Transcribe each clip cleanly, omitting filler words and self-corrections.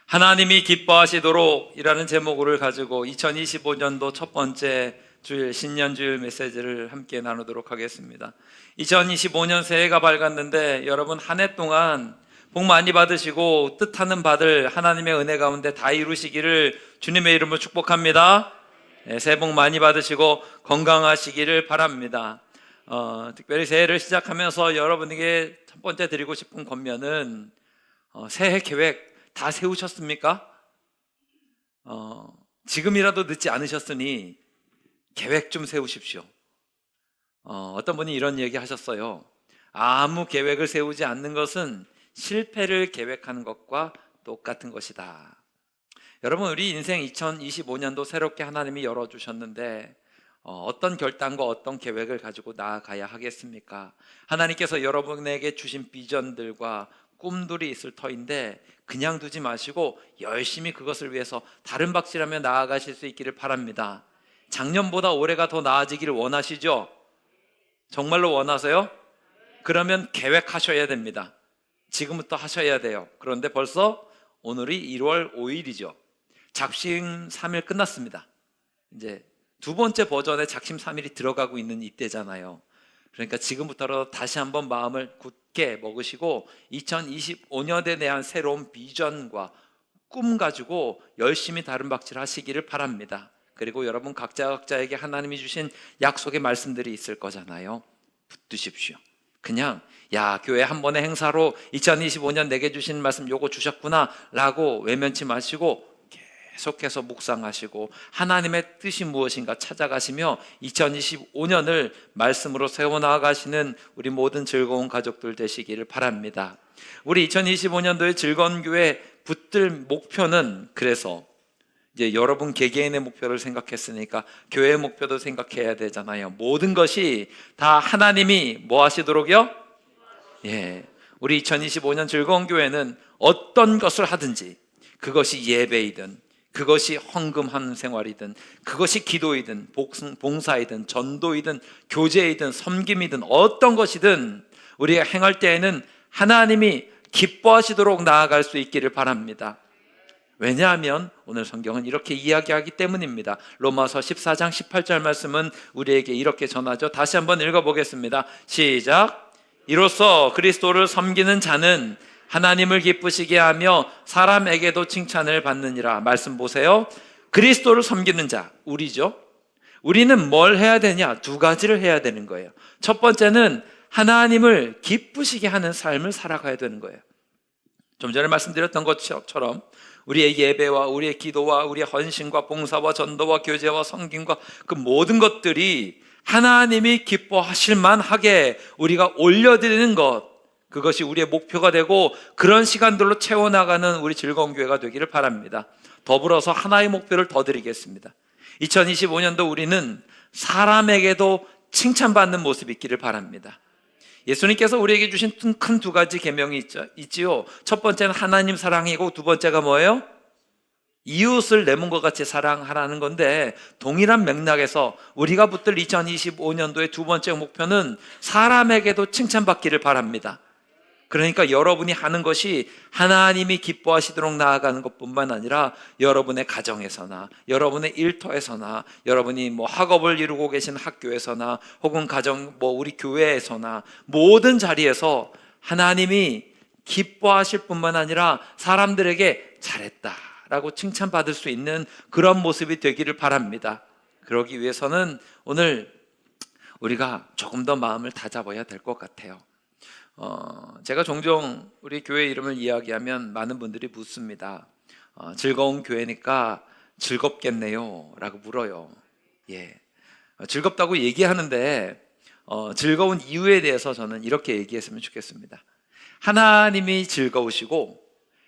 하나님이 기뻐하시도록 이라는 제목을 가지고 2025년도 첫 번째 주일 신년주일 메시지를 함께 나누도록 하겠습니다. 2025년 새해가 밝았는데 여러분 한 해 동안 복 많이 받으시고 뜻하는 바들 하나님의 은혜 가운데 다 이루시기를 주님의 이름으로 축복합니다. 새해 복 많이 받으시고 건강하시기를 바랍니다. 특별히 새해를 시작하면서 여러분에게 첫 번째 드리고 싶은 권면은 새해 계획 다 세우셨습니까? 지금이라도 늦지 않으셨으니 계획 좀 세우십시오. 어떤 분이 이런 얘기 하셨어요. 아무 계획을 세우지 않는 것은 실패를 계획하는 것과 똑같은 것이다. 여러분, 우리 인생 2025년도 새롭게 하나님이 열어주셨는데 어떤 결단과 어떤 계획을 가지고 나아가야 하겠습니까? 하나님께서 여러분에게 주신 비전들과 꿈들이 있을 터인데 그냥 두지 마시고 열심히 그것을 위해서 다른 박질하며 나아가실 수 있기를 바랍니다. 작년보다 올해가 더 나아지기를 원하시죠? 정말로 원하세요? 그러면 계획하셔야 됩니다. 지금부터 하셔야 돼요. 그런데 벌써 오늘이 1월 5일이죠. 작심 3일 끝났습니다. 이제 두 번째 버전의 작심 3일이 들어가고 있는 이때잖아요. 그러니까 지금부터라도 다시 한번 마음을 굳게 먹으시고 2025년에 대한 새로운 비전과 꿈 가지고 열심히 다른 박질 하시기를 바랍니다. 그리고 여러분 각자에게 하나님이 주신 약속의 말씀들이 있을 거잖아요. 붙드십시오. 그냥 교회 한 번의 행사로 2025년 내게 주신 말씀 요거 주셨구나 라고 외면치 마시고 계속해서 묵상하시고 하나님의 뜻이 무엇인가 찾아가시며 2025년을 말씀으로 세워나가시는 우리 모든 즐거운 가족들 되시기를 바랍니다. 우리 2025년도의 즐거운 교회 붙들 목표는 그래서 이제 여러분 개개인의 목표를 생각했으니까 교회의 목표도 생각해야 되잖아요. 모든 것이 다 하나님이 뭐 하시도록요? 우리 2025년 즐거운 교회는 어떤 것을 하든지 그것이 예배이든 그것이 헌금하는 생활이든 그것이 기도이든 봉사이든 전도이든 교제이든 섬김이든 어떤 것이든 우리가 행할 때에는 하나님이 기뻐하시도록 나아갈 수 있기를 바랍니다. 왜냐하면 오늘 성경은 이렇게 이야기하기 때문입니다. 로마서 14장 18절 말씀은 우리에게 이렇게 전하죠. 다시 한번 읽어보겠습니다. 시작. 이로써 그리스도를 섬기는 자는 하나님을 기쁘시게 하며 사람에게도 칭찬을 받느니라. 말씀 보세요. 그리스도를 섬기는 자, 우리죠. 우리는 뭘 해야 되냐? 두 가지를 해야 되는 거예요. 첫 번째는 하나님을 기쁘시게 하는 삶을 살아가야 되는 거예요. 좀 전에 말씀드렸던 것처럼 우리의 예배와 우리의 기도와 우리의 헌신과 봉사와 전도와 교제와 섬김과 그 모든 것들이 하나님이 기뻐하실 만하게 우리가 올려드리는 것, 그것이 우리의 목표가 되고 그런 시간들로 채워나가는 우리 즐거운 교회가 되기를 바랍니다. 더불어서 하나의 목표를 더 드리겠습니다. 2025년도 우리는 사람에게도 칭찬받는 모습이 있기를 바랍니다. 예수님께서 우리에게 주신 큰 두 가지 계명이 있지요. 첫 번째는 하나님 사랑이고 두 번째가 뭐예요? 이웃을 내 몸과 같이 사랑하라는 건데 동일한 맥락에서 우리가 붙들 2025년도의 두 번째 목표는 사람에게도 칭찬받기를 바랍니다. 그러니까 여러분이 하는 것이 하나님이 기뻐하시도록 나아가는 것뿐만 아니라 여러분의 가정에서나 여러분의 일터에서나 여러분이 학업을 이루고 계신 학교에서나 혹은 우리 교회에서나 모든 자리에서 하나님이 기뻐하실 뿐만 아니라 사람들에게 잘했다라고 칭찬받을 수 있는 그런 모습이 되기를 바랍니다. 그러기 위해서는 오늘 우리가 조금 더 마음을 다잡아야 될 것 같아요. 제가 종종 우리 교회 이름을 이야기하면 많은 분들이 묻습니다. 즐거운 교회니까 즐겁겠네요 라고 물어요. 즐겁다고 얘기하는데 즐거운 이유에 대해서 저는 이렇게 얘기했으면 좋겠습니다. 하나님이 즐거우시고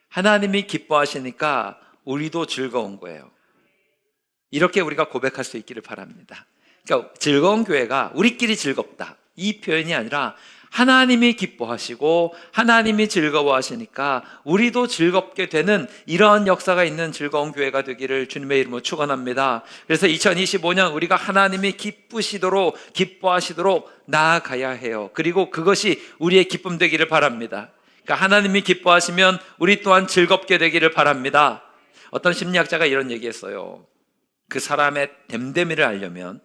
하나님이 기뻐하시니까 우리도 즐거운 거예요. 이렇게 우리가 고백할 수 있기를 바랍니다. 그러니까 즐거운 교회가 우리끼리 즐겁다 이 표현이 아니라 하나님이 기뻐하시고 하나님이 즐거워하시니까 우리도 즐겁게 되는 이러한 역사가 있는 즐거운 교회가 되기를 주님의 이름으로 축원합니다. 그래서 2025년 우리가 하나님이 기뻐하시도록 나아가야 해요. 그리고 그것이 우리의 기쁨 되기를 바랍니다. 그러니까 하나님이 기뻐하시면 우리 또한 즐겁게 되기를 바랍니다. 어떤 심리학자가 이런 얘기했어요. 그 사람의 됨됨이를 알려면,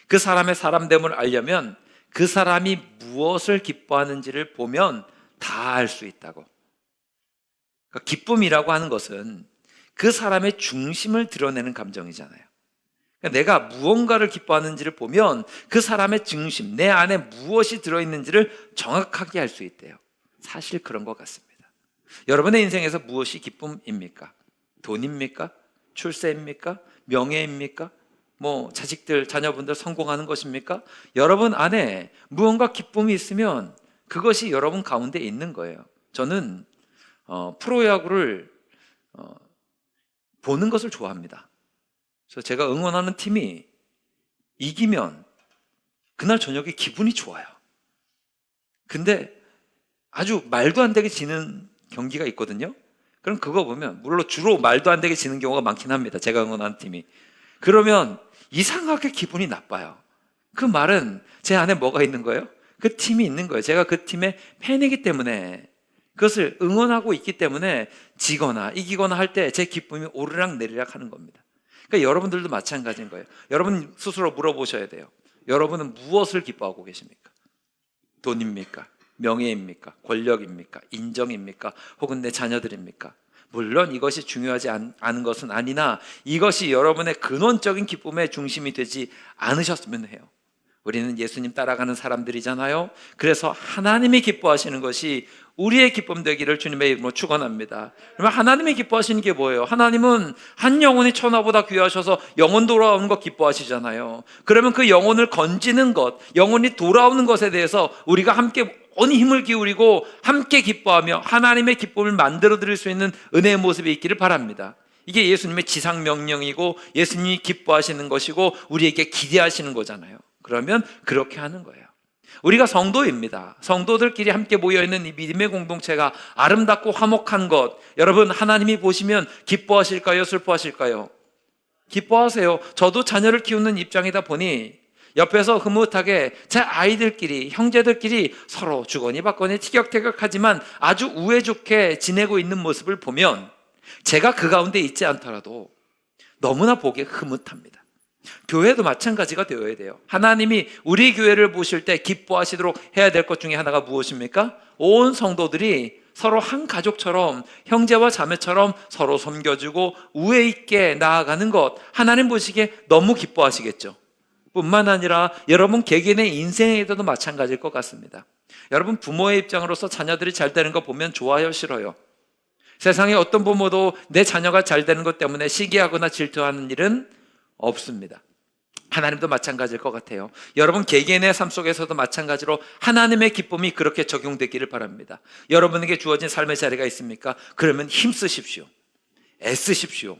그 사람의 사람됨을 알려면 그 사람이 무엇을 기뻐하는지를 보면 다 알 수 있다고. 그러니까 기쁨이라고 하는 것은 그 사람의 중심을 드러내는 감정이잖아요. 그러니까 내가 무언가를 기뻐하는지를 보면 그 사람의 중심, 내 안에 무엇이 들어있는지를 정확하게 알 수 있대요. 사실 그런 것 같습니다. 여러분의 인생에서 무엇이 기쁨입니까? 돈입니까? 출세입니까? 명예입니까? 자식들, 자녀분들 성공하는 것입니까? 여러분 안에 무언가 기쁨이 있으면 그것이 여러분 가운데 있는 거예요. 저는 프로야구를 보는 것을 좋아합니다. 그래서 제가 응원하는 팀이 이기면 그날 저녁에 기분이 좋아요. 근데 아주 말도 안 되게 지는 경기가 있거든요. 그럼 그거 보면 물론 주로 말도 안 되게 지는 경우가 많긴 합니다. 제가 응원하는 팀이. 그러면 이상하게 기분이 나빠요. 그 말은 제 안에 뭐가 있는 거예요? 그 팀이 있는 거예요. 제가 그 팀의 팬이기 때문에, 그것을 응원하고 있기 때문에 지거나 이기거나 할 때 제 기쁨이 오르락 내리락 하는 겁니다. 그러니까 여러분들도 마찬가지인 거예요. 여러분 스스로 물어보셔야 돼요. 여러분은 무엇을 기뻐하고 계십니까? 돈입니까? 명예입니까? 권력입니까? 인정입니까? 혹은 내 자녀들입니까? 물론 이것이 중요하지 않은 것은 아니나 이것이 여러분의 근원적인 기쁨의 중심이 되지 않으셨으면 해요. 우리는 예수님 따라가는 사람들이잖아요. 그래서 하나님이 기뻐하시는 것이 우리의 기쁨 되기를 주님의 이름으로 축원합니다. 그러면 하나님이 기뻐하시는 게 뭐예요? 하나님은 한 영혼이 천하보다 귀하셔서 영혼 돌아오는 것 기뻐하시잖아요. 그러면 그 영혼을 건지는 것, 영혼이 돌아오는 것에 대해서 우리가 함께 온 힘을 기울이고 함께 기뻐하며 하나님의 기쁨을 만들어 드릴 수 있는 은혜의 모습이 있기를 바랍니다. 이게 예수님의 지상 명령이고 예수님이 기뻐하시는 것이고 우리에게 기대하시는 거잖아요. 그러면 그렇게 하는 거예요. 우리가 성도입니다. 성도들끼리 함께 모여있는 이 믿음의 공동체가 아름답고 화목한 것, 여러분 하나님이 보시면 기뻐하실까요? 슬퍼하실까요? 기뻐하세요. 저도 자녀를 키우는 입장이다 보니 옆에서 흐뭇하게 제 아이들끼리, 형제들끼리 서로 주거니 받거니 티격태격하지만 아주 우애 좋게 지내고 있는 모습을 보면 제가 그 가운데 있지 않더라도 너무나 보기에 흐뭇합니다. 교회도 마찬가지가 되어야 돼요. 하나님이 우리 교회를 보실 때 기뻐하시도록 해야 될 것 중에 하나가 무엇입니까? 온 성도들이 서로 한 가족처럼 형제와 자매처럼 서로 섬겨주고 우애 있게 나아가는 것, 하나님 보시기에 너무 기뻐하시겠죠. 뿐만 아니라 여러분 개개인의 인생에도 마찬가지일 것 같습니다. 여러분 부모의 입장으로서 자녀들이 잘 되는 거 보면 좋아요, 싫어요? 세상에 어떤 부모도 내 자녀가 잘 되는 것 때문에 시기하거나 질투하는 일은 없습니다. 하나님도 마찬가지일 것 같아요. 여러분 개개인의 삶 속에서도 마찬가지로 하나님의 기쁨이 그렇게 적용되기를 바랍니다. 여러분에게 주어진 삶의 자리가 있습니까? 그러면 힘쓰십시오. 애쓰십시오.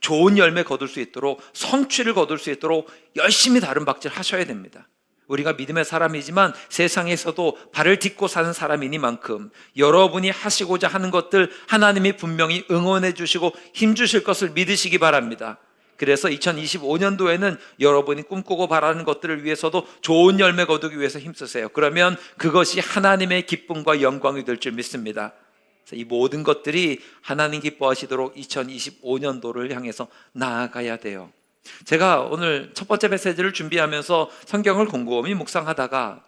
좋은 열매 거둘 수 있도록, 성취를 거둘 수 있도록 열심히 다른 박질 하셔야 됩니다. 우리가 믿음의 사람이지만 세상에서도 발을 딛고 사는 사람이니만큼 여러분이 하시고자 하는 것들 하나님이 분명히 응원해 주시고 힘 주실 것을 믿으시기 바랍니다. 그래서 2025년도에는 여러분이 꿈꾸고 바라는 것들을 위해서도 좋은 열매 거두기 위해서 힘쓰세요. 그러면 그것이 하나님의 기쁨과 영광이 될 줄 믿습니다. 이 모든 것들이 하나님 기뻐하시도록 2025년도를 향해서 나아가야 돼요. 제가 오늘 첫 번째 메시지를 준비하면서 성경을 곰곰이 묵상하다가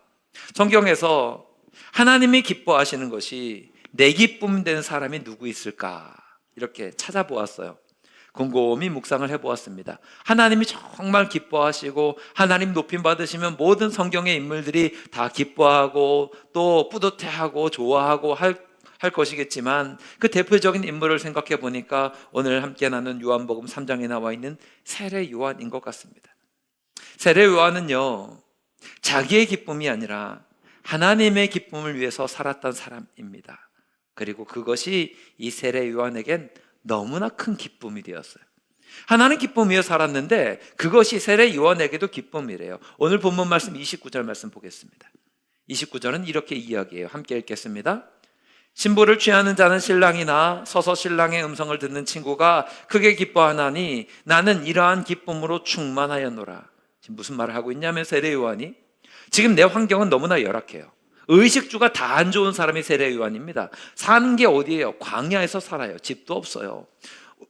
성경에서 하나님이 기뻐하시는 것이 내 기쁨 된 사람이 누구 있을까 이렇게 찾아보았어요. 곰곰이 묵상을 해보았습니다. 하나님이 정말 기뻐하시고 하나님 높임 받으시면 모든 성경의 인물들이 다 기뻐하고 또 뿌듯해하고 좋아하고 할 것이겠지만 그 대표적인 인물을 생각해 보니까 오늘 함께 나눈 요한복음 3장에 나와 있는 세례 요한인 것 같습니다. 세례 요한은요, 자기의 기쁨이 아니라 하나님의 기쁨을 위해서 살았던 사람입니다. 그리고 그것이 이 세례 요한에겐 너무나 큰 기쁨이 되었어요. 하나님 기쁨 위에 살았는데 그것이 세례 요한에게도 기쁨이래요. 오늘 본문 말씀 29절 말씀 보겠습니다. 29절은 이렇게 이야기해요. 함께 읽겠습니다. 신부를 취하는 자는 신랑이나 서서 신랑의 음성을 듣는 친구가 크게 기뻐하나니 나는 이러한 기쁨으로 충만하였노라. 지금 무슨 말을 하고 있냐면 세례 요한이 지금 내 환경은 너무나 열악해요. 의식주가 다 안 좋은 사람이 세례 요한입니다. 사는 게 어디예요? 광야에서 살아요. 집도 없어요.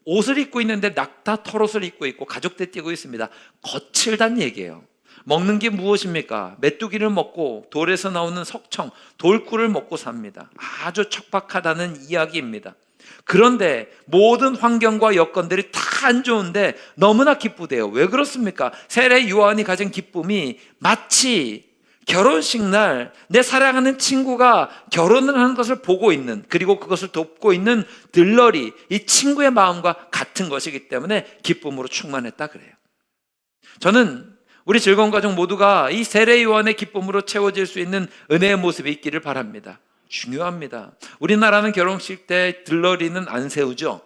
옷을 입고 있는데 낙타 털옷을 입고 있고 가죽대 띄고 있습니다. 거칠단 얘기예요. 먹는 게 무엇입니까? 메뚜기를 먹고 돌에서 나오는 석청, 돌꿀을 먹고 삽니다. 아주 척박하다는 이야기입니다. 그런데 모든 환경과 여건들이 다 안 좋은데 너무나 기쁘대요. 왜 그렇습니까? 세례 요한이 가진 기쁨이 마치 결혼식 날 내 사랑하는 친구가 결혼을 하는 것을 보고 있는, 그리고 그것을 돕고 있는 들러리, 이 친구의 마음과 같은 것이기 때문에 기쁨으로 충만했다 그래요. 저는 우리 즐거운 가족 모두가 이 세례 요한의 기쁨으로 채워질 수 있는 은혜의 모습이 있기를 바랍니다. 중요합니다. 우리나라는 결혼식 때 들러리는 안 세우죠.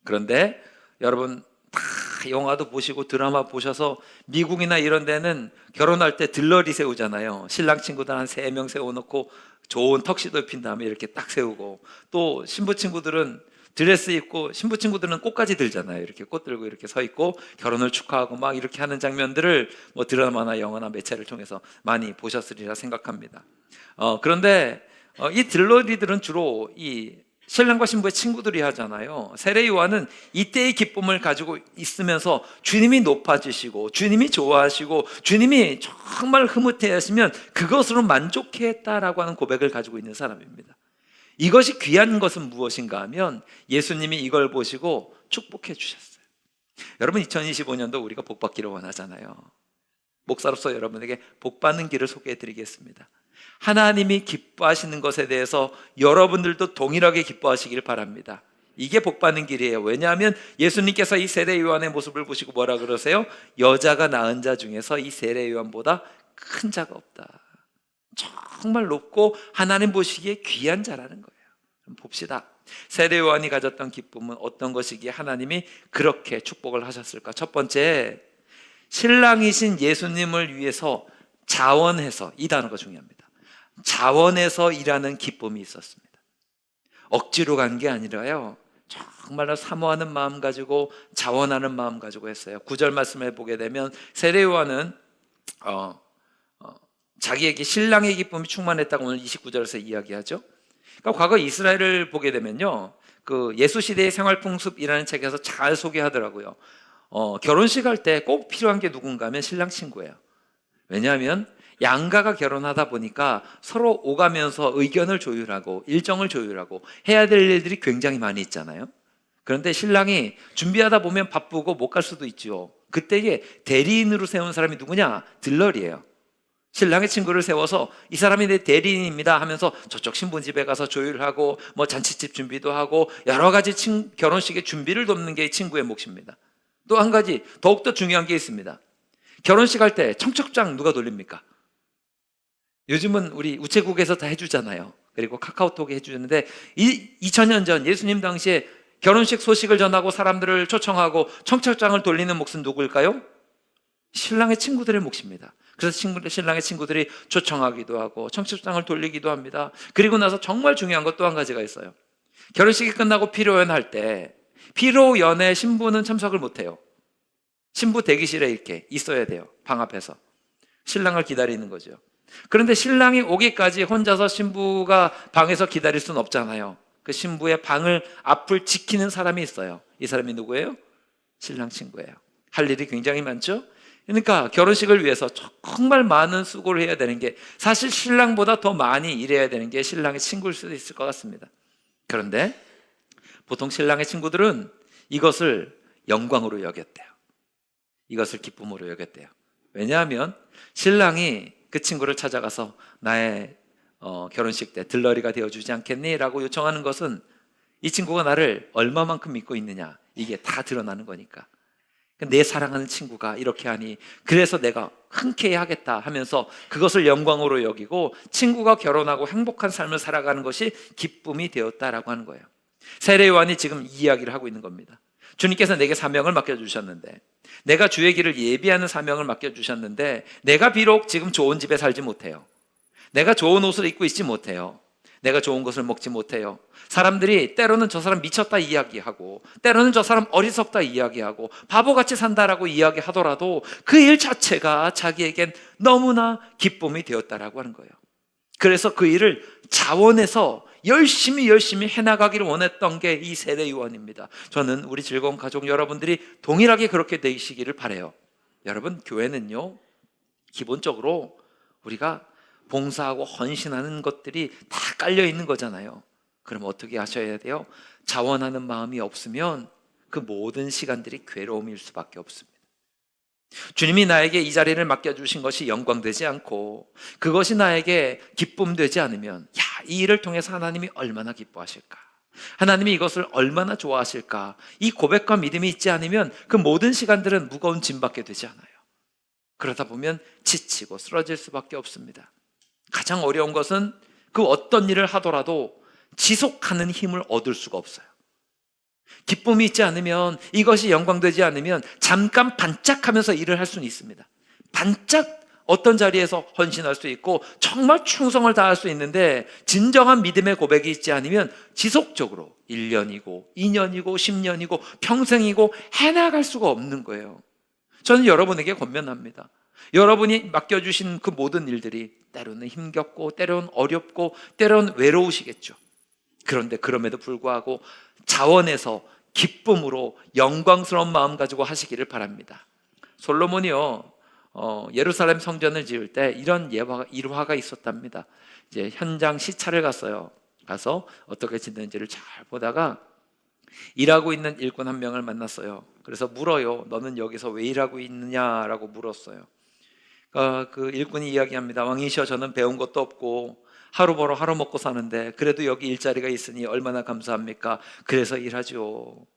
그런데 여러분 다 영화도 보시고 드라마 보셔서 미국이나 이런 데는 결혼할 때 들러리 세우잖아요. 신랑 친구들 한 3명 세워놓고 좋은 턱시도 입힌 다음에 이렇게 딱 세우고, 또 신부 친구들은 드레스 입고 신부 친구들은 꽃까지 들잖아요. 이렇게 꽃 들고 이렇게 서 있고 결혼을 축하하고 막 이렇게 하는 장면들을 뭐 드라마나 영화나 매체를 통해서 많이 보셨으리라 생각합니다. 그런데 이 들러리들은 주로 이 신랑과 신부의 친구들이 하잖아요. 세례 요한은 이때의 기쁨을 가지고 있으면서 주님이 높아지시고 주님이 좋아하시고 주님이 정말 흐뭇해 하시면 그것으로 만족해 했다라고 하는 고백을 가지고 있는 사람입니다. 이것이 귀한 것은 무엇인가 하면 예수님이 이걸 보시고 축복해 주셨어요. 여러분 2025년도 우리가 복 받기를 원하잖아요. 목사로서 여러분에게 복 받는 길을 소개해 드리겠습니다. 하나님이 기뻐하시는 것에 대해서 여러분들도 동일하게 기뻐하시길 바랍니다. 이게 복 받는 길이에요. 왜냐하면 예수님께서 이 세례 요한의 모습을 보시고 뭐라 그러세요? 여자가 낳은 자 중에서 이 세례 요한보다 큰 자가 없다. 정말 높고 하나님 보시기에 귀한 자라는 거예요. 봅시다. 세례 요한이 가졌던 기쁨은 어떤 것이기에 하나님이 그렇게 축복을 하셨을까? 첫 번째, 신랑이신 예수님을 위해서 자원해서, 이 단어가 중요합니다. 자원해서 일하는 기쁨이 있었습니다. 억지로 간 게 아니라요, 정말로 사모하는 마음 가지고 자원하는 마음 가지고 했어요. 9절 말씀을 보게 되면 세례 요한은 자기에게 신랑의 기쁨이 충만했다고 오늘 29절에서 이야기하죠. 그러니까 과거 이스라엘을 보게 되면요, 그 예수 시대의 생활 풍습이라는 책에서 잘 소개하더라고요. 결혼식 할 때 꼭 필요한 게 누군가 하면 신랑 친구예요. 왜냐하면 양가가 결혼하다 보니까 서로 오가면서 의견을 조율하고 일정을 조율하고 해야 될 일들이 굉장히 많이 있잖아요. 그런데 신랑이 준비하다 보면 바쁘고 못 갈 수도 있죠. 그때에 대리인으로 세운 사람이 누구냐? 들러리예요. 신랑의 친구를 세워서 이 사람이 내 대리인입니다 하면서 저쪽 신부집에 가서 조율하고 뭐 잔치집 준비도 하고 여러 가지 결혼식의 준비를 돕는 게 이 친구의 몫입니다. 또 한 가지 더욱더 중요한 게 있습니다. 결혼식 할 때 청첩장 누가 돌립니까? 요즘은 우리 우체국에서 다 해주잖아요. 그리고 카카오톡에 해주는데 2000년 전 예수님 당시에 결혼식 소식을 전하고 사람들을 초청하고 청첩장을 돌리는 몫은 누구일까요? 신랑의 친구들의 몫입니다. 그래서 신랑의 친구들이 초청하기도 하고 청첩장을 돌리기도 합니다. 그리고 나서 정말 중요한 것 또 한 가지가 있어요. 결혼식이 끝나고 피로연 할 때 피로연에 신부는 참석을 못해요. 신부 대기실에 이렇게 있어야 돼요. 방 앞에서 신랑을 기다리는 거죠. 그런데 신랑이 오기까지 혼자서 신부가 방에서 기다릴 수는 없잖아요. 그 신부의 방을 앞을 지키는 사람이 있어요. 이 사람이 누구예요? 신랑 친구예요. 할 일이 굉장히 많죠. 그러니까 결혼식을 위해서 정말 많은 수고를 해야 되는 게, 사실 신랑보다 더 많이 일해야 되는 게 신랑의 친구일 수도 있을 것 같습니다. 그런데 보통 신랑의 친구들은 이것을 영광으로 여겼대요. 이것을 기쁨으로 여겼대요. 왜냐하면 신랑이 그 친구를 찾아가서 나의 결혼식 때 들러리가 되어주지 않겠니? 라고 요청하는 것은 이 친구가 나를 얼마만큼 믿고 있느냐, 이게 다 드러나는 거니까. 내 사랑하는 친구가 이렇게 하니 그래서 내가 흔쾌히 하겠다 하면서 그것을 영광으로 여기고 친구가 결혼하고 행복한 삶을 살아가는 것이 기쁨이 되었다라고 하는 거예요. 세례 요한이 지금 이 이야기를 하고 있는 겁니다. 주님께서 내게 사명을 맡겨주셨는데, 내가 주의 길을 예비하는 사명을 맡겨주셨는데, 내가 비록 지금 좋은 집에 살지 못해요. 내가 좋은 옷을 입고 있지 못해요. 내가 좋은 것을 먹지 못해요. 사람들이 때로는 저 사람 미쳤다 이야기하고, 때로는 저 사람 어리석다 이야기하고, 바보같이 산다라고 이야기하더라도 그 일 자체가 자기에겐 너무나 기쁨이 되었다라고 하는 거예요. 그래서 그 일을 자원해서 열심히 해나가기를 원했던 게 이 세례 요한입니다. 저는 우리 즐거운 가족 여러분들이 동일하게 그렇게 되시기를 바라요. 여러분, 교회는요, 기본적으로 우리가 봉사하고 헌신하는 것들이 다 깔려 있는 거잖아요. 그럼 어떻게 하셔야 돼요? 자원하는 마음이 없으면 그 모든 시간들이 괴로움일 수밖에 없습니다. 주님이 나에게 이 자리를 맡겨주신 것이 영광되지 않고 그것이 나에게 기쁨되지 않으면, 이 일을 통해서 하나님이 얼마나 기뻐하실까, 하나님이 이것을 얼마나 좋아하실까, 이 고백과 믿음이 있지 않으면 그 모든 시간들은 무거운 짐밖에 되지 않아요. 그러다 보면 지치고 쓰러질 수밖에 없습니다. 가장 어려운 것은 그 어떤 일을 하더라도 지속하는 힘을 얻을 수가 없어요. 기쁨이 있지 않으면, 이것이 영광되지 않으면 잠깐 반짝하면서 일을 할 수는 있습니다. 반짝 어떤 자리에서 헌신할 수 있고 정말 충성을 다할 수 있는데, 진정한 믿음의 고백이 있지 않으면 지속적으로 1년이고 2년이고 10년이고 평생이고 해나갈 수가 없는 거예요. 저는 여러분에게 권면합니다. 여러분이 맡겨주신 그 모든 일들이 때로는 힘겹고 때로는 어렵고 때로는 외로우시겠죠. 그런데 그럼에도 불구하고 자원해서 기쁨으로 영광스러운 마음 가지고 하시기를 바랍니다. 솔로몬이요, 예루살렘 성전을 지을 때 이런 일화가 있었답니다. 이제 현장 시찰을 갔어요. 가서 어떻게 짓는지를 잘 보다가 일하고 있는 일꾼 한 명을 만났어요. 그래서 물어요. 너는 여기서 왜 일하고 있느냐라고 물었어요. 그 일꾼이 이야기합니다. 왕이시여, 저는 배운 것도 없고 하루 벌어 하루 먹고 사는데 그래도 여기 일자리가 있으니 얼마나 감사합니까? 그래서 일하죠.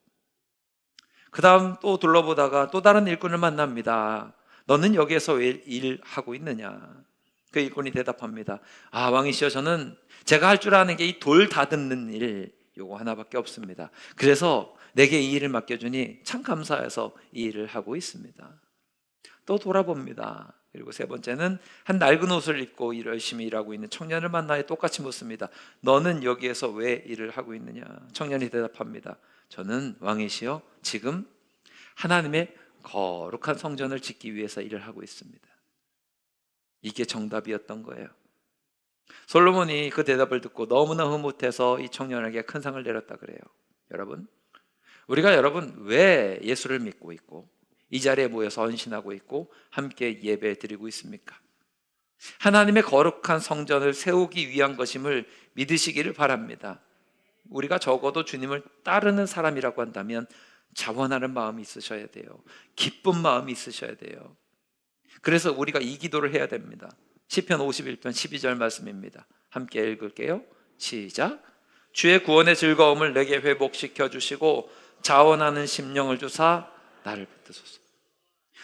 그 다음 또 둘러보다가 또 다른 일꾼을 만납니다. 너는 여기에서 왜 일하고 있느냐? 그 일꾼이 대답합니다. 왕이시여, 저는 제가 할 줄 아는 게 이 돌 다듬는 일, 요거 하나밖에 없습니다. 그래서 내게 이 일을 맡겨주니 참 감사해서 이 일을 하고 있습니다. 또 돌아봅니다. 그리고 세 번째는 한 낡은 옷을 입고 열심히 일하고 있는 청년을 만나요. 똑같이 묻습니다. 너는 여기에서 왜 일을 하고 있느냐? 청년이 대답합니다. 저는 왕이시여, 지금 하나님의 거룩한 성전을 짓기 위해서 일을 하고 있습니다. 이게 정답이었던 거예요. 솔로몬이 그 대답을 듣고 너무나 흐뭇해서 이 청년에게 큰 상을 내렸다 그래요. 우리가 왜 예수를 믿고 있고 이 자리에 모여서 헌신하고 있고 함께 예배 드리고 있습니까? 하나님의 거룩한 성전을 세우기 위한 것임을 믿으시기를 바랍니다. 우리가 적어도 주님을 따르는 사람이라고 한다면 자원하는 마음이 있으셔야 돼요. 기쁜 마음이 있으셔야 돼요. 그래서 우리가 이 기도를 해야 됩니다. 시편 51편 12절 말씀입니다. 함께 읽을게요. 시작. 주의 구원의 즐거움을 내게 회복시켜 주시고 자원하는 심령을 주사 나를 붙드소서.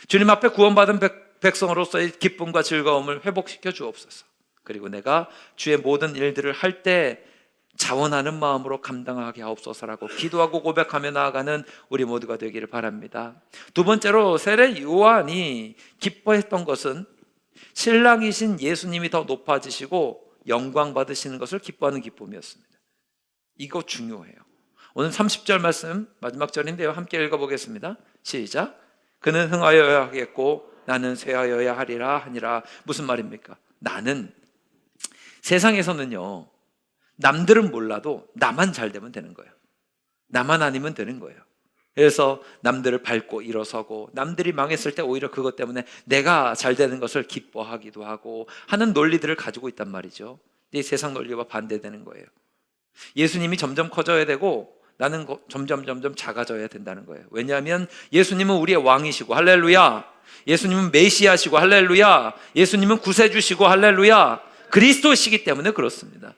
주님 앞에 구원받은 백성으로서의 기쁨과 즐거움을 회복시켜 주옵소서. 그리고 내가 주의 모든 일들을 할 때 자원하는 마음으로 감당하게 하옵소서라고 기도하고 고백하며 나아가는 우리 모두가 되기를 바랍니다. 두 번째로 세례 요한이 기뻐했던 것은 신랑이신 예수님이 더 높아지시고 영광 받으시는 것을 기뻐하는 기쁨이었습니다. 이거 중요해요. 오늘 30절 말씀 마지막 절인데요, 함께 읽어보겠습니다. 시작. 그는 흥하여야 하겠고 나는 쇠하여야 하리라 하니라. 무슨 말입니까? 나는 세상에서는요, 남들은 몰라도 나만 잘 되면 되는 거예요. 나만 아니면 되는 거예요. 그래서 남들을 밟고 일어서고 남들이 망했을 때 오히려 그것 때문에 내가 잘 되는 것을 기뻐하기도 하고 하는 논리들을 가지고 있단 말이죠. 이 세상 논리와 반대되는 거예요. 예수님이 점점 커져야 되고 나는 점점 작아져야 된다는 거예요. 왜냐하면 예수님은 우리의 왕이시고 할렐루야, 예수님은 메시아시고 할렐루야, 예수님은 구세주시고 할렐루야, 그리스도시기 때문에 그렇습니다.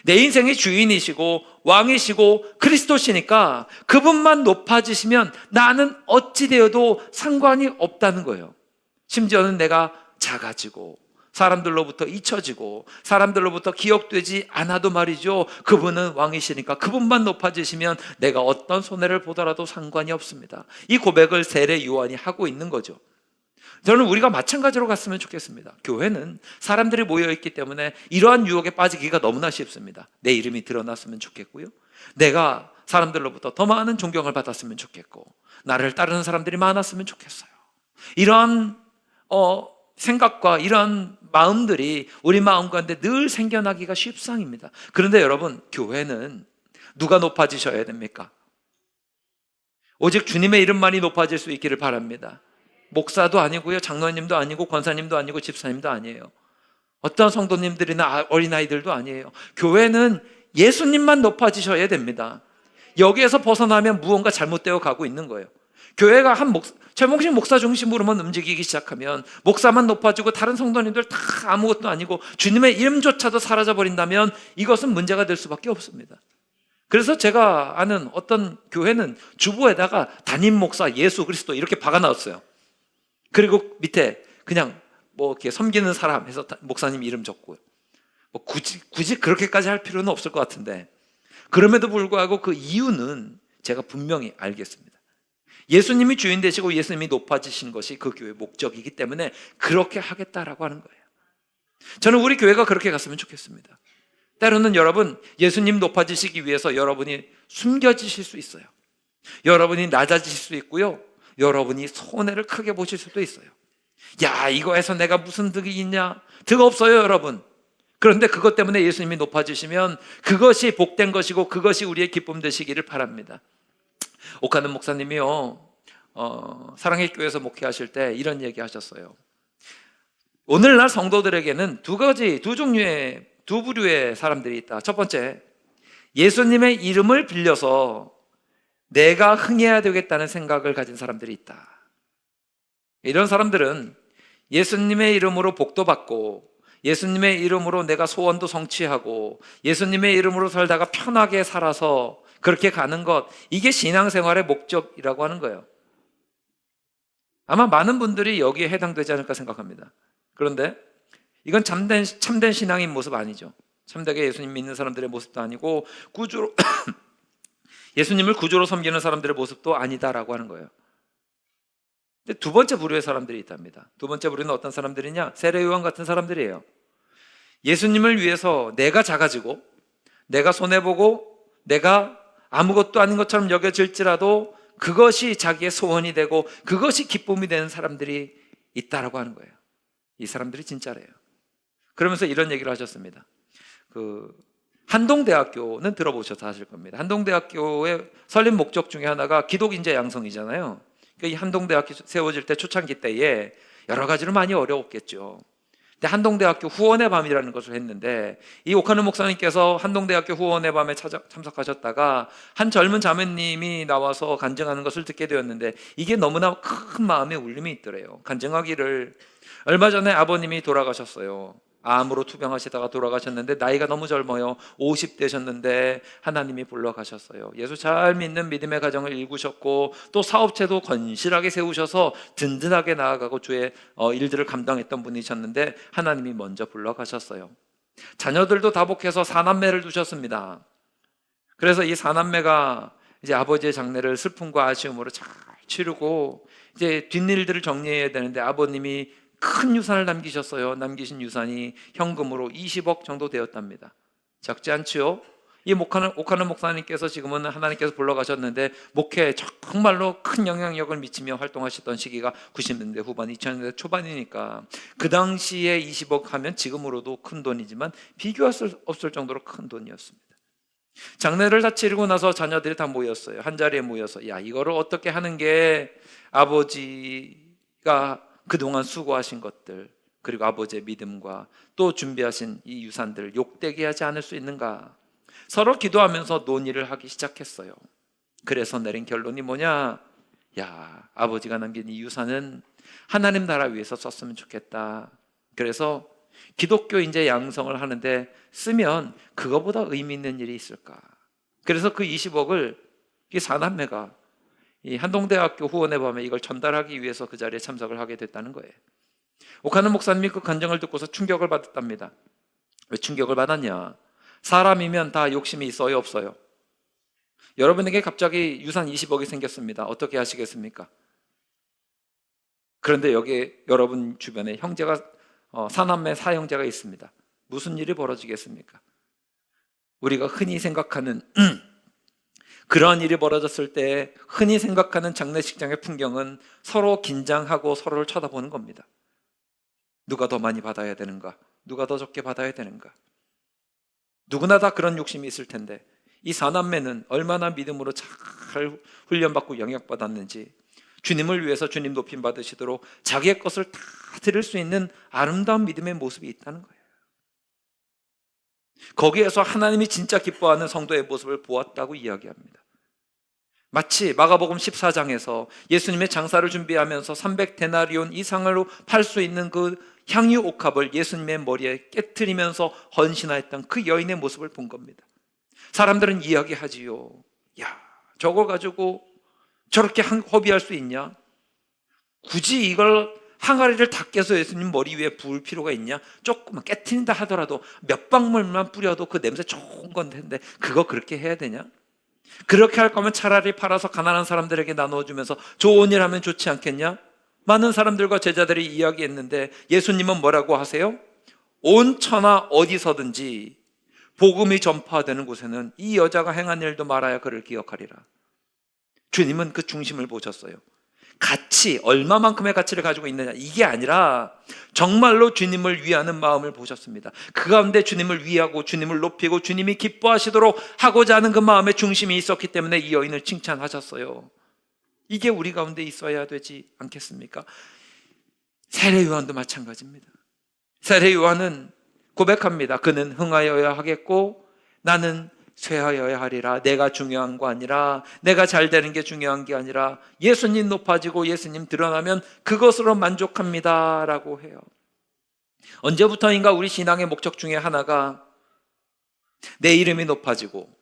내 인생의 주인이시고 왕이시고 그리스도시니까 그분만 높아지시면 나는 어찌 되어도 상관이 없다는 거예요. 심지어는 내가 작아지고 사람들로부터 잊혀지고 사람들로부터 기억되지 않아도 말이죠, 그분은 왕이시니까 그분만 높아지시면 내가 어떤 손해를 보더라도 상관이 없습니다. 이 고백을 세례 요한이 하고 있는 거죠. 저는 우리가 마찬가지로 갔으면 좋겠습니다. 교회는 사람들이 모여있기 때문에 이러한 유혹에 빠지기가 너무나 쉽습니다. 내 이름이 드러났으면 좋겠고요, 내가 사람들로부터 더 많은 존경을 받았으면 좋겠고 나를 따르는 사람들이 많았으면 좋겠어요. 이러한 생각과 이런 마음들이 우리 마음 가운데 늘 생겨나기가 쉽상입니다. 그런데 여러분, 교회는 누가 높아지셔야 됩니까? 오직 주님의 이름만이 높아질 수 있기를 바랍니다. 목사도 아니고요, 장로님도 아니고, 권사님도 아니고, 집사님도 아니에요. 어떤 성도님들이나 어린아이들도 아니에요. 교회는 예수님만 높아지셔야 됩니다. 여기에서 벗어나면 무언가 잘못되어 가고 있는 거예요. 교회가 최몽식 목사 중심으로만 움직이기 시작하면, 목사만 높아지고 다른 성도님들 다 아무것도 아니고 주님의 이름조차도 사라져버린다면 이것은 문제가 될 수밖에 없습니다. 그래서 제가 아는 어떤 교회는 주보에다가 담임 목사 예수 그리스도 이렇게 박아놨어요. 그리고 밑에 그냥 뭐 이렇게 섬기는 사람 해서 목사님 이름 적고요. 뭐 굳이 그렇게까지 할 필요는 없을 것 같은데, 그럼에도 불구하고 그 이유는 제가 분명히 알겠습니다. 예수님이 주인 되시고 예수님이 높아지신 것이 그 교회의 목적이기 때문에 그렇게 하겠다라고 하는 거예요. 저는 우리 교회가 그렇게 갔으면 좋겠습니다. 때로는 여러분, 예수님 높아지시기 위해서 여러분이 숨겨지실 수 있어요. 여러분이 낮아지실 수 있고요, 여러분이 손해를 크게 보실 수도 있어요. 야, 이거에서 내가 무슨 득이 있냐? 득 없어요, 여러분. 그런데 그것 때문에 예수님이 높아지시면 그것이 복된 것이고 그것이 우리의 기쁨 되시기를 바랍니다. 옥하는 목사님이요, 사랑의 교회에서 목회하실 때 이런 얘기 하셨어요. 오늘날 성도들에게는 두 부류의 사람들이 있다. 첫 번째, 예수님의 이름을 빌려서 내가 흥해야 되겠다는 생각을 가진 사람들이 있다. 이런 사람들은 예수님의 이름으로 복도 받고, 예수님의 이름으로 내가 소원도 성취하고, 예수님의 이름으로 살다가 편하게 살아서 그렇게 가는 것, 이게 신앙생활의 목적이라고 하는 거예요. 아마 많은 분들이 여기에 해당되지 않을까 생각합니다. 그런데 이건 참된 신앙인 모습 아니죠. 참되게 예수님 믿는 사람들의 모습도 아니고, 구주로 예수님을 구주로 섬기는 사람들의 모습도 아니다라고 하는 거예요. 근데 두 번째 부류의 사람들이 있답니다. 두 번째 부류는 어떤 사람들이냐? 세례요한 같은 사람들이에요. 예수님을 위해서 내가 작아지고, 내가 손해보고, 내가 아무것도 아닌 것처럼 여겨질지라도 그것이 자기의 소원이 되고 그것이 기쁨이 되는 사람들이 있다라고 하는 거예요. 이 사람들이 진짜래요. 그러면서 이런 얘기를 하셨습니다. 한동대학교는 들어보셔서 아실 겁니다. 한동대학교의 설립 목적 중에 하나가 기독인재 양성이잖아요. 그러니까 이 한동대학교 세워질 때 초창기 때에 여러 가지로 많이 어려웠겠죠. 근데 한동대학교 후원의 밤이라는 것을 했는데, 이 옥하는 목사님께서 한동대학교 후원의 밤에 참석하셨다가 한 젊은 자매님이 나와서 간증하는 것을 듣게 되었는데, 이게 너무나 큰 마음의 울림이 있더래요. 간증하기를, 얼마 전에 아버님이 돌아가셨어요. 암으로 투병하시다가 돌아가셨는데 나이가 너무 젊어요. 50대셨는데 하나님이 불러가셨어요. 예수 잘 믿는 믿음의 가정을 일구셨고, 또 사업체도 건실하게 세우셔서 든든하게 나아가고 주의 일들을 감당했던 분이셨는데 하나님이 먼저 불러가셨어요. 자녀들도 다복해서 사남매를 두셨습니다. 그래서 이 사남매가 이제 아버지의 장례를 슬픔과 아쉬움으로 잘 치르고 이제 뒷일들을 정리해야 되는데, 아버님이 큰 유산을 남기셨어요. 남기신 유산이 현금으로 20억 정도 되었답니다. 적지 않지요? 이 옥하는 목사님께서 지금은 하나님께서 불러가셨는데 목회에 정말로 큰 영향력을 미치며 활동하셨던 시기가 90년대 후반, 2000년대 초반이니까 그 당시에 20억 하면 지금으로도 큰 돈이지만 비교할 수 없을 정도로 큰 돈이었습니다. 장례를 다 치르고 나서 자녀들이 다 모였어요. 한 자리에 모여서, 야, 이거를 어떻게 하는 게 아버지가 그동안 수고하신 것들, 그리고 아버지의 믿음과 또 준비하신 이 유산들을 욕되게 하지 않을 수 있는가, 서로 기도하면서 논의를 하기 시작했어요. 그래서 내린 결론이 뭐냐? 야, 아버지가 남긴 이 유산은 하나님 나라 위해서 썼으면 좋겠다. 그래서 기독교 인재 양성을 하는데 쓰면 그거보다 의미 있는 일이 있을까? 그래서 그 20억을 이 사남매가 이 한동대학교 후원의 밤에 이걸 전달하기 위해서 그 자리에 참석을 하게 됐다는 거예요. 옥하는 목사님이 그 간증을 듣고서 충격을 받았답니다. 왜 충격을 받았냐? 사람이면 다 욕심이 있어요, 없어요? 여러분에게 갑자기 유산 20억이 생겼습니다. 어떻게 하시겠습니까? 그런데 여기 여러분 주변에 형제가 사남매 사형제가 있습니다. 무슨 일이 벌어지겠습니까? 우리가 흔히 생각하는 그런 일이 벌어졌을 때 흔히 생각하는 장례식장의 풍경은 서로 긴장하고 서로를 쳐다보는 겁니다. 누가 더 많이 받아야 되는가? 누가 더 적게 받아야 되는가? 누구나 다 그런 욕심이 있을 텐데 이 사남매는 얼마나 믿음으로 잘 훈련받고 영역받았는지 주님을 위해서 주님 높임 받으시도록 자기의 것을 다 드릴 수 있는 아름다운 믿음의 모습이 있다는 거예요. 거기에서 하나님이 진짜 기뻐하는 성도의 모습을 보았다고 이야기합니다. 마치 마가복음 14장에서 예수님의 장사를 준비하면서 300데나리온 이상으로 팔 수 있는 그 향유 옥합을 예수님의 머리에 깨트리면서 헌신하였던 그 여인의 모습을 본 겁니다. 사람들은 이야기하지요. 야, 저거 가지고 저렇게 허비할 수 있냐? 굳이 이걸 항아리를 다 깨서 예수님 머리 위에 부을 필요가 있냐? 조금만 깨트린다 하더라도 몇 방울만 뿌려도 그 냄새 좋은 건데 그거 그렇게 해야 되냐? 그렇게 할 거면 차라리 팔아서 가난한 사람들에게 나눠주면서 좋은 일 하면 좋지 않겠냐? 많은 사람들과 제자들이 이야기했는데 예수님은 뭐라고 하세요? 온 천하 어디서든지 복음이 전파되는 곳에는 이 여자가 행한 일도 말하여 그를 기억하리라. 주님은 그 중심을 보셨어요. 가치, 얼마만큼의 가치를 가지고 있느냐 이게 아니라 정말로 주님을 위하는 마음을 보셨습니다. 그 가운데 주님을 위하고 주님을 높이고 주님이 기뻐하시도록 하고자 하는 그 마음의 중심이 있었기 때문에 이 여인을 칭찬하셨어요. 이게 우리 가운데 있어야 되지 않겠습니까? 세례 요한도 마찬가지입니다. 세례 요한은 고백합니다. 그는 흥하여야 하겠고 나는 쇠하여야 하리라. 내가 중요한 거 아니라, 내가 잘 되는 게 중요한 게 아니라 예수님 높아지고 예수님 드러나면 그것으로 만족합니다 라고 해요. 언제부터인가 우리 신앙의 목적 중에 하나가 내 이름이 높아지고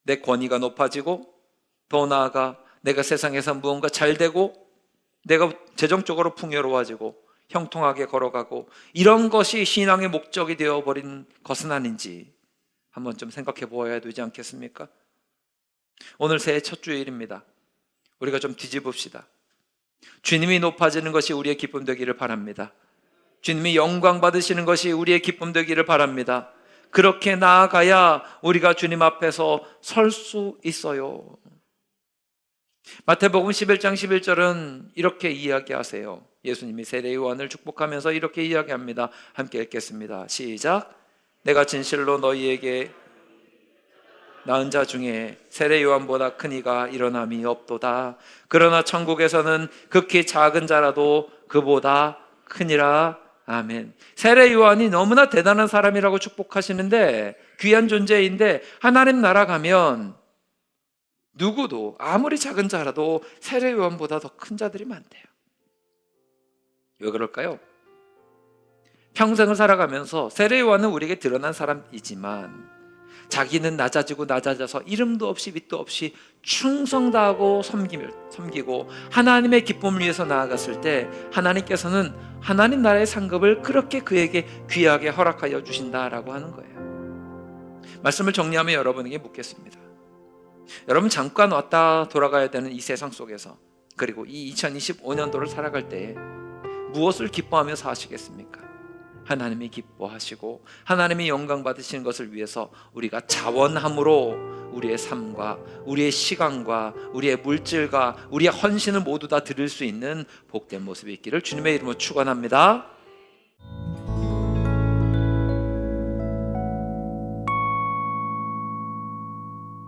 내 권위가 높아지고 더 나아가 내가 세상에서 무언가 잘 되고 내가 재정적으로 풍요로워지고 형통하게 걸어가고 이런 것이 신앙의 목적이 되어버린 것은 아닌지 한번 좀 생각해 보아야 되지 않겠습니까? 오늘 새해 첫 주일입니다. 우리가 좀 뒤집읍시다. 주님이 높아지는 것이 우리의 기쁨 되기를 바랍니다. 주님이 영광 받으시는 것이 우리의 기쁨 되기를 바랍니다. 그렇게 나아가야 우리가 주님 앞에서 설 수 있어요. 마태복음 11장 11절은 이렇게 이야기하세요. 예수님이 세례 요한을 축복하면서 이렇게 이야기합니다. 함께 읽겠습니다. 시작. 내가 진실로 너희에게 낳은 자 중에 세례 요한보다 큰 이가 일어남이 없도다. 그러나 천국에서는 극히 작은 자라도 그보다 크니라. 아멘. 세례 요한이 너무나 대단한 사람이라고 축복하시는데 귀한 존재인데 하나님 나라 가면 누구도 아무리 작은 자라도 세례 요한보다 더 큰 자들이 많대요. 왜 그럴까요? 평생을 살아가면서 세례 요한은 우리에게 드러난 사람이지만 자기는 낮아져서 이름도 없이 밑도 없이 충성 다하고 섬기고 하나님의 기쁨을 위해서 나아갔을 때 하나님께서는 하나님 나라의 상급을 그렇게 그에게 귀하게 허락하여 주신다라고 하는 거예요. 말씀을 정리하며 여러분에게 묻겠습니다. 여러분 잠깐 왔다 돌아가야 되는 이 세상 속에서 그리고 이 2025년도를 살아갈 때에 무엇을 기뻐하며 사시겠습니까? 하나님이 기뻐하시고 하나님이 영광 받으시는 것을 위해서 우리가 자원함으로 우리의 삶과 우리의 시간과 우리의 물질과 우리의 헌신을 모두 다 드릴 수 있는 복된 모습이 있기를 주님의 이름으로 축원합니다.